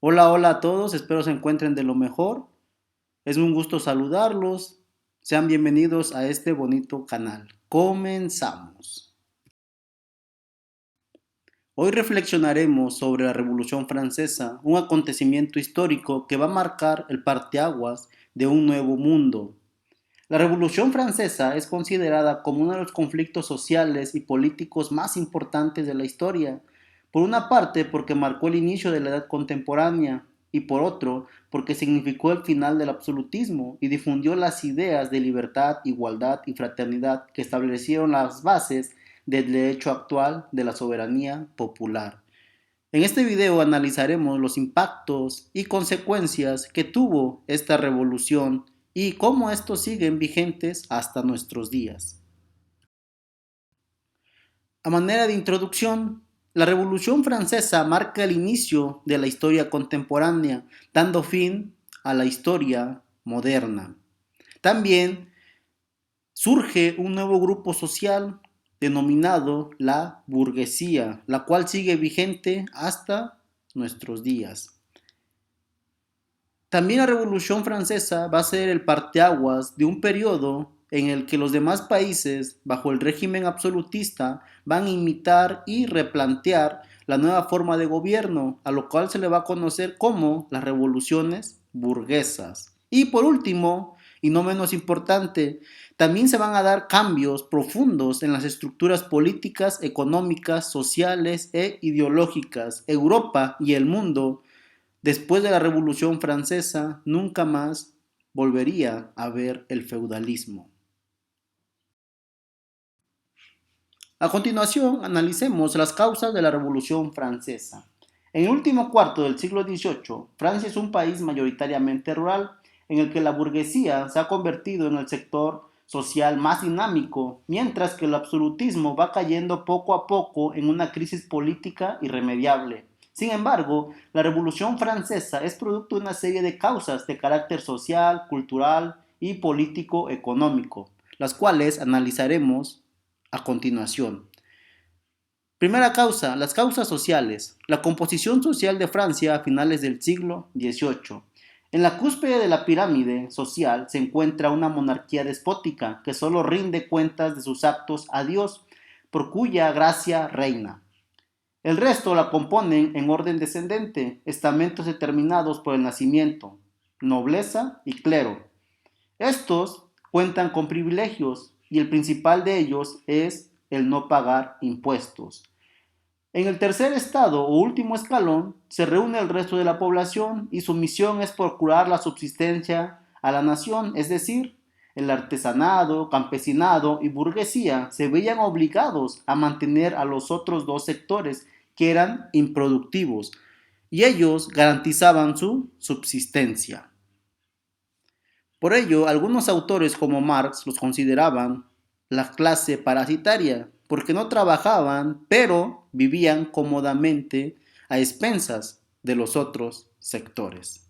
Hola, hola a todos, espero se encuentren de lo mejor. Es un gusto saludarlos. Sean bienvenidos a este bonito canal. Comenzamos. Hoy reflexionaremos sobre la Revolución Francesa, un acontecimiento histórico que va a marcar el parteaguas de un nuevo mundo. La Revolución Francesa es considerada como uno de los conflictos sociales y políticos más importantes de la historia, por una parte porque marcó el inicio de la edad contemporánea y por otro porque significó el final del absolutismo y difundió las ideas de libertad, igualdad y fraternidad que establecieron las bases del derecho actual de la soberanía popular. En este video analizaremos los impactos y consecuencias que tuvo esta revolución y cómo estos siguen vigentes hasta nuestros días. A manera de introducción, la Revolución Francesa marca el inicio de la historia contemporánea, dando fin a la historia moderna. También surge un nuevo grupo social denominado la burguesía, la cual sigue vigente hasta nuestros días. También la Revolución Francesa va a ser el parteaguas de un periodo en el que los demás países, bajo el régimen absolutista, van a imitar y replantear la nueva forma de gobierno, a lo cual se le va a conocer como las revoluciones burguesas. Y por último, y no menos importante, también se van a dar cambios profundos en las estructuras políticas, económicas, sociales e ideológicas. Europa y el mundo después de la Revolución Francesa, nunca más volvería a ver el feudalismo. A continuación, analicemos las causas de la Revolución Francesa. En el último cuarto del siglo XVIII, Francia es un país mayoritariamente rural, en el que la burguesía se ha convertido en el sector social más dinámico, mientras que el absolutismo va cayendo poco a poco en una crisis política irremediable. Sin embargo, la Revolución Francesa es producto de una serie de causas de carácter social, cultural y político-económico, las cuales analizaremos a continuación. Primera causa, las causas sociales. La composición social de Francia a finales del siglo XVIII. En la cúspide de la pirámide social se encuentra una monarquía despótica que solo rinde cuentas de sus actos a Dios, por cuya gracia reina. El resto la componen en orden descendente, estamentos determinados por el nacimiento, nobleza y clero. Estos cuentan con privilegios y el principal de ellos es el no pagar impuestos. En el tercer estado o último escalón se reúne el resto de la población y su misión es procurar la subsistencia a la nación, es decir, el artesanado, campesinado y burguesía se veían obligados a mantener a los otros dos sectores que eran improductivos y ellos garantizaban su subsistencia. Por ello, algunos autores como Marx los consideraban la clase parasitaria, porque no trabajaban, pero vivían cómodamente a expensas de los otros sectores.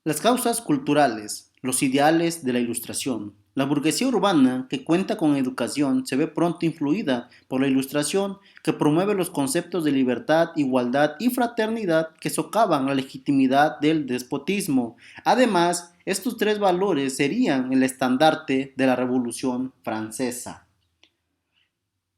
Las causas culturales, los ideales de la Ilustración. La burguesía urbana que cuenta con educación se ve pronto influida por la Ilustración que promueve los conceptos de libertad, igualdad y fraternidad que socavan la legitimidad del despotismo. Además, estos tres valores serían el estandarte de la Revolución Francesa.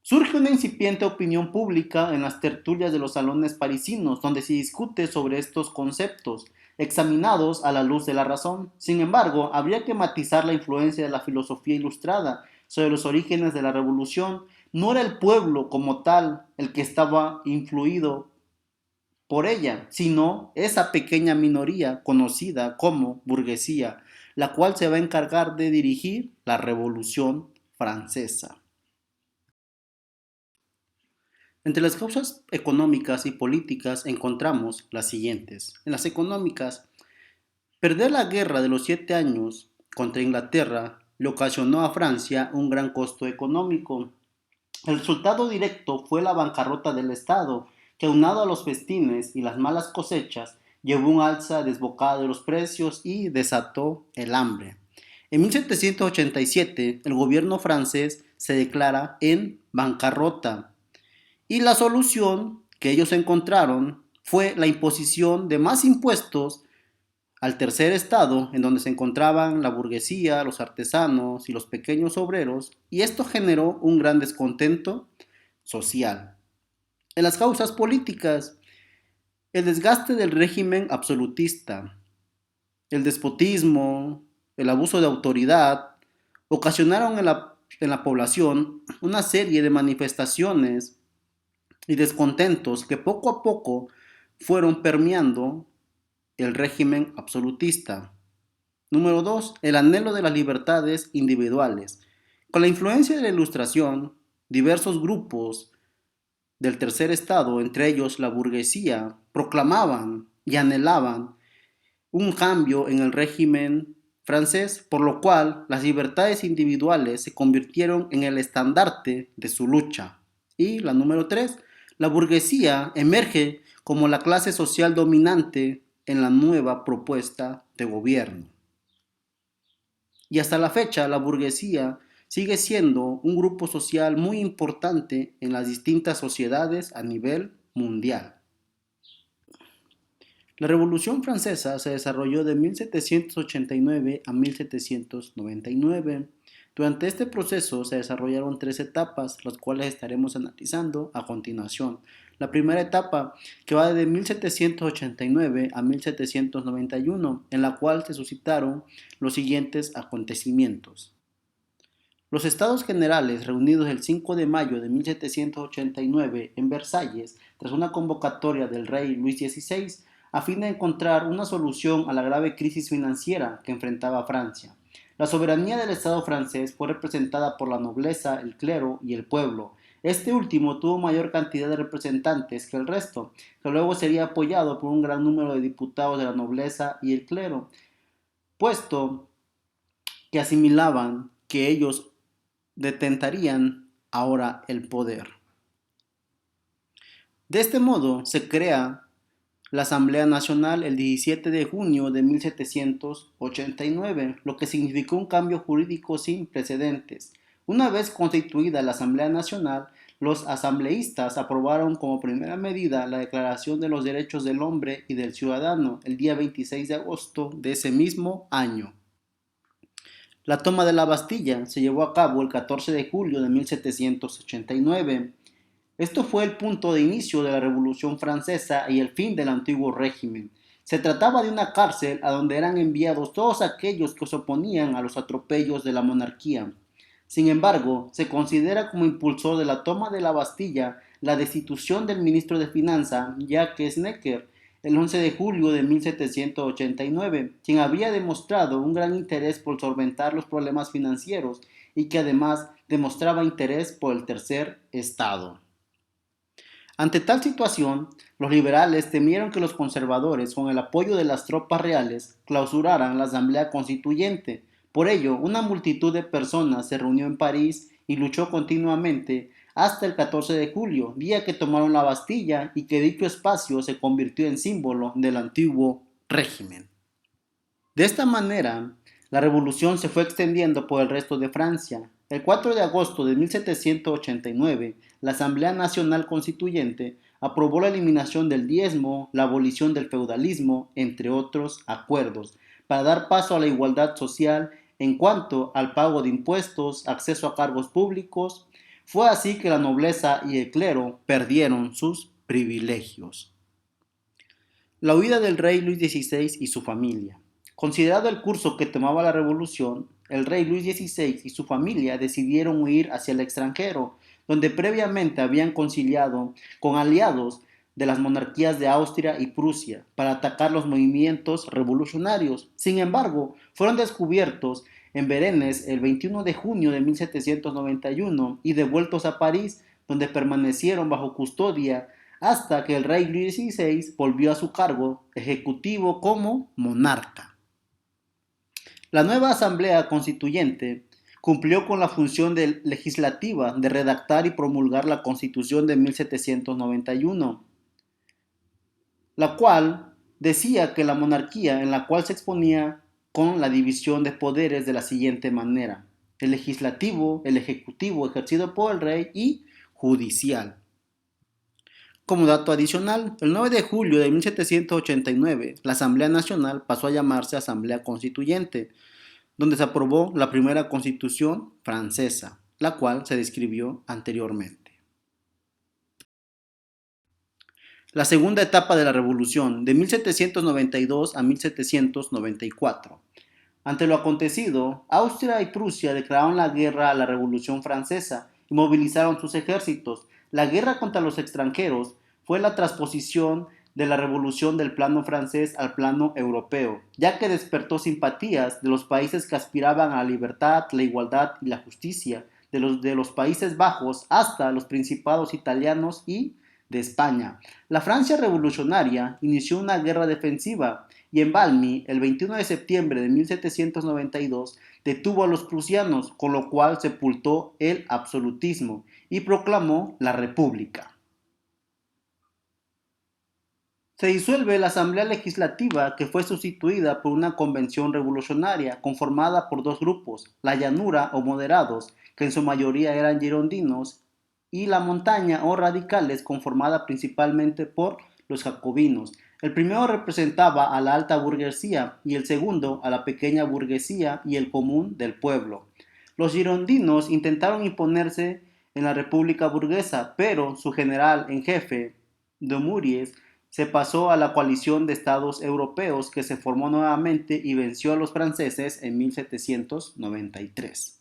Surge una incipiente opinión pública en las tertulias de los salones parisinos, donde se discute sobre estos conceptos, examinados a la luz de la razón. Sin embargo, habría que matizar la influencia de la filosofía ilustrada sobre los orígenes de la revolución. No era el pueblo como tal el que estaba influido por ella, sino esa pequeña minoría conocida como burguesía, la cual se va a encargar de dirigir la revolución francesa. Entre las causas económicas y políticas encontramos las siguientes. En las económicas, perder la guerra de los 7 años contra Inglaterra le ocasionó a Francia un gran costo económico. El resultado directo fue la bancarrota del Estado, que aunado a los festines y las malas cosechas, llevó un alza desbocada de los precios y desató el hambre. En 1787, el gobierno francés se declara en bancarrota y la solución que ellos encontraron fue la imposición de más impuestos al tercer estado, en donde se encontraban la burguesía, los artesanos y los pequeños obreros, y esto generó un gran descontento social. En las causas políticas, el desgaste del régimen absolutista, el despotismo, el abuso de autoridad, ocasionaron en la población una serie de manifestaciones y descontentos que poco a poco fueron permeando el régimen absolutista. Número 2. El anhelo de las libertades individuales. Con la influencia de la Ilustración, diversos grupos del tercer estado, entre ellos la burguesía, proclamaban y anhelaban un cambio en el régimen francés, por lo cual las libertades individuales se convirtieron en el estandarte de su lucha. Y la número 3, la burguesía emerge como la clase social dominante en la nueva propuesta de gobierno. Y hasta la fecha, la burguesía sigue siendo un grupo social muy importante en las distintas sociedades a nivel mundial. La Revolución Francesa se desarrolló de 1789 a 1799. Durante este proceso se desarrollaron tres etapas, las cuales estaremos analizando a continuación. La primera etapa, que va de 1789 a 1791, en la cual se suscitaron los siguientes acontecimientos. Los Estados Generales, reunidos el 5 de mayo de 1789 en Versalles, tras una convocatoria del rey Luis XVI, a fin de encontrar una solución a la grave crisis financiera que enfrentaba Francia. La soberanía del Estado francés fue representada por la nobleza, el clero y el pueblo. Este último tuvo mayor cantidad de representantes que el resto, que luego sería apoyado por un gran número de diputados de la nobleza y el clero, puesto que asimilaban que ellos detentarían ahora el poder. De este modo se crea la Asamblea Nacional el 17 de junio de 1789, lo que significó un cambio jurídico sin precedentes. Una vez constituida la Asamblea Nacional, los asambleístas aprobaron como primera medida la Declaración de los Derechos del Hombre y del Ciudadano el día 26 de agosto de ese mismo año. La toma de la Bastilla se llevó a cabo el 14 de julio de 1789. Esto fue el punto de inicio de la Revolución Francesa y el fin del antiguo régimen. Se trataba de una cárcel a donde eran enviados todos aquellos que se oponían a los atropellos de la monarquía. Sin embargo, se considera como impulsor de la toma de la Bastilla la destitución del ministro de Finanzas, Jacques Necker, el 11 de julio de 1789, quien había demostrado un gran interés por solventar los problemas financieros y que además demostraba interés por el tercer estado. Ante tal situación, los liberales temieron que los conservadores, con el apoyo de las tropas reales, clausuraran la Asamblea Constituyente. Por ello, una multitud de personas se reunió en París y luchó continuamente hasta el 14 de julio, día que tomaron la Bastilla y que dicho espacio se convirtió en símbolo del antiguo régimen. De esta manera, la revolución se fue extendiendo por el resto de Francia. El 4 de agosto de 1789, la Asamblea Nacional Constituyente aprobó la eliminación del diezmo, la abolición del feudalismo, entre otros acuerdos, para dar paso a la igualdad social en cuanto al pago de impuestos, acceso a cargos públicos. Fue así que la nobleza y el clero perdieron sus privilegios. La huida del rey Luis XVI y su familia. Considerado el curso que tomaba la revolución, el rey Luis XVI y su familia decidieron huir hacia el extranjero, donde previamente habían conciliado con aliados de las monarquías de Austria y Prusia para atacar los movimientos revolucionarios. Sin embargo, fueron descubiertos en Berenes el 21 de junio de 1791 y devueltos a París, donde permanecieron bajo custodia hasta que el rey Luis XVI volvió a su cargo ejecutivo como monarca. La nueva Asamblea Constituyente cumplió con la función legislativa de redactar y promulgar la Constitución de 1791, la cual decía que la monarquía, en la cual se exponía con la división de poderes de la siguiente manera: el legislativo, el ejecutivo ejercido por el rey y judicial. Como dato adicional, el 9 de julio de 1789, la Asamblea Nacional pasó a llamarse Asamblea Constituyente, donde se aprobó la primera Constitución francesa, la cual se describió anteriormente. La segunda etapa de la Revolución, de 1792 a 1794. Ante lo acontecido, Austria y Prusia declararon la guerra a la Revolución Francesa y movilizaron sus ejércitos. La guerra contra los extranjeros fue la transposición de la revolución del plano francés al plano europeo, ya que despertó simpatías de los países que aspiraban a la libertad, la igualdad y la justicia, de los Países Bajos hasta los principados italianos y de España. La Francia revolucionaria inició una guerra defensiva y en Valmy, el 21 de septiembre de 1792, detuvo a los prusianos, con lo cual sepultó el absolutismo y proclamó la República. Se disuelve la Asamblea Legislativa, que fue sustituida por una convención revolucionaria conformada por dos grupos, la llanura o moderados, que en su mayoría eran girondinos, y la montaña o radicales, conformada principalmente por los jacobinos. El primero representaba a la alta burguesía y el segundo a la pequeña burguesía y el común del pueblo. Los girondinos intentaron imponerse en la República burguesa, pero su general en jefe, Dumouriez, se pasó a la coalición de estados europeos que se formó nuevamente y venció a los franceses en 1793.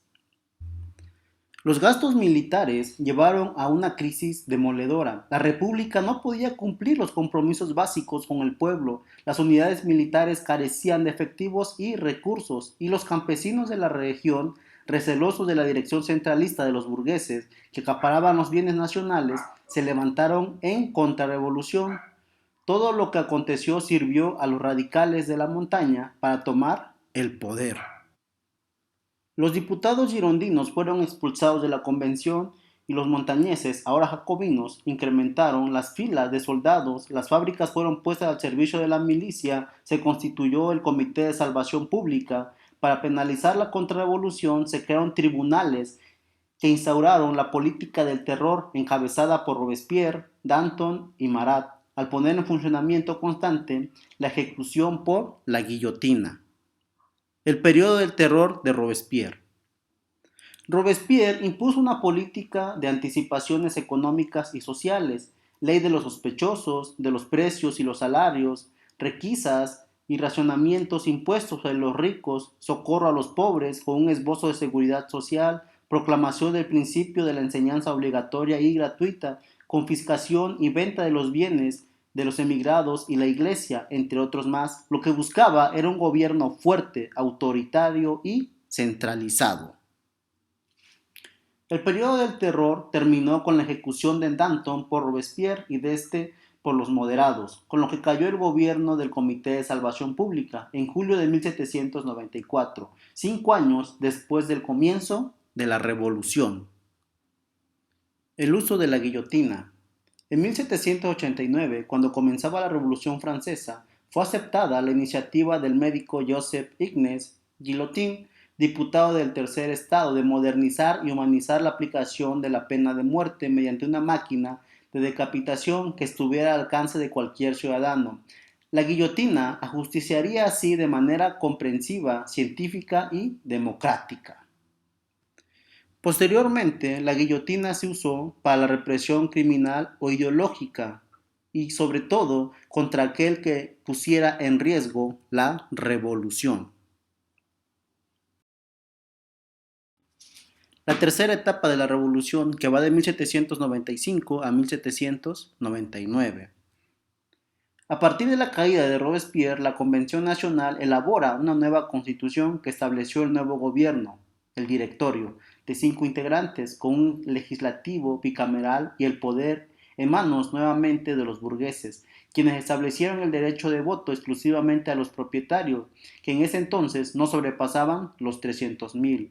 Los gastos militares llevaron a una crisis demoledora. La República no podía cumplir los compromisos básicos con el pueblo, las unidades militares carecían de efectivos y recursos, y los campesinos de la región, recelosos de la dirección centralista de los burgueses que acaparaban los bienes nacionales, se levantaron en contrarrevolución. Todo lo que aconteció sirvió a los radicales de la montaña para tomar el poder. Los diputados girondinos fueron expulsados de la convención y los montañeses, ahora jacobinos, incrementaron las filas de soldados, las fábricas fueron puestas al servicio de la milicia, se constituyó el Comité de Salvación Pública. Para penalizar la contrarrevolución se crearon tribunales que instauraron la política del terror encabezada por Robespierre, Danton y Marat, al poner en funcionamiento constante la ejecución por la guillotina. El periodo del terror de Robespierre. Robespierre impuso una política de anticipaciones económicas y sociales, ley de los sospechosos, de los precios y los salarios, requisas y racionamientos impuestos a los ricos, socorro a los pobres con un esbozo de seguridad social, proclamación del principio de la enseñanza obligatoria y gratuita, confiscación y venta de los bienes de los emigrados y la iglesia, entre otros más. Lo que buscaba era un gobierno fuerte, autoritario y centralizado. El periodo del terror terminó con la ejecución de Danton por Robespierre y de este por los moderados, con lo que cayó el gobierno del Comité de Salvación Pública en julio de 1794, 5 años después del comienzo de la Revolución. El uso de la guillotina. En 1789, cuando comenzaba la Revolución Francesa, fue aceptada la iniciativa del médico Joseph-Ignace Guillotin, diputado del Tercer Estado, de modernizar y humanizar la aplicación de la pena de muerte mediante una máquina de decapitación que estuviera al alcance de cualquier ciudadano. La guillotina ajusticiaría así de manera comprensiva, científica y democrática. Posteriormente, la guillotina se usó para la represión criminal o ideológica y sobre todo contra aquel que pusiera en riesgo la revolución. La tercera etapa de la revolución, que va de 1795 a 1799. A partir de la caída de Robespierre, la Convención Nacional elabora una nueva constitución que estableció el nuevo gobierno, el directorio, de 5 integrantes, con un legislativo bicameral y el poder en manos nuevamente de los burgueses, quienes establecieron el derecho de voto exclusivamente a los propietarios, que en ese entonces no sobrepasaban los 300.000.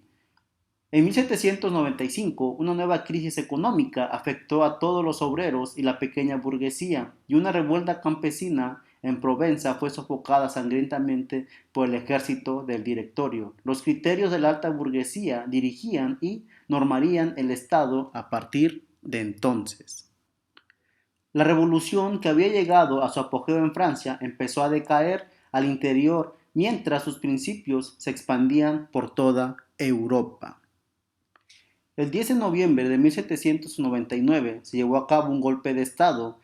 En 1795, una nueva crisis económica afectó a todos los obreros y la pequeña burguesía, y una revuelta campesina en Provenza fue sofocada sangrientamente por el ejército del Directorio. Los criterios de la alta burguesía dirigían y normarían el Estado a partir de entonces. La revolución, que había llegado a su apogeo en Francia, empezó a decaer al interior mientras sus principios se expandían por toda Europa. El 10 de noviembre de 1799 se llevó a cabo un golpe de Estado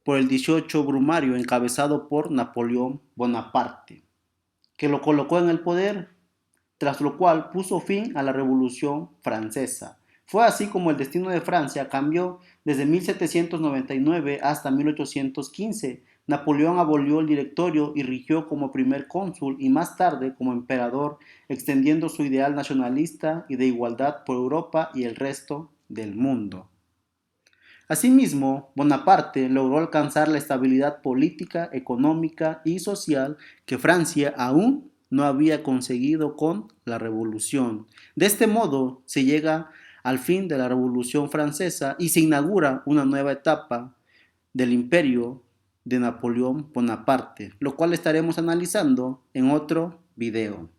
por el 18 Brumario encabezado por Napoleón Bonaparte, que lo colocó en el poder, tras lo cual puso fin a la Revolución Francesa. Fue así como el destino de Francia cambió desde 1799 hasta 1815. Napoleón abolió el directorio y rigió como primer cónsul y más tarde como emperador, extendiendo su ideal nacionalista y de igualdad por Europa y el resto del mundo. Asimismo, Bonaparte logró alcanzar la estabilidad política, económica y social que Francia aún no había conseguido con la Revolución. De este modo, se llega al fin de la Revolución Francesa y se inaugura una nueva etapa del imperio de Napoleón Bonaparte, lo cual estaremos analizando en otro video.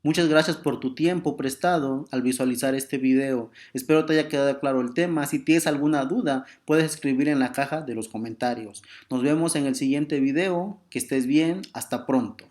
Muchas gracias por tu tiempo prestado al visualizar este video. Espero te haya quedado claro el tema. Si tienes alguna duda, puedes escribir en la caja de los comentarios. Nos vemos en el siguiente video. Que estés bien. Hasta pronto.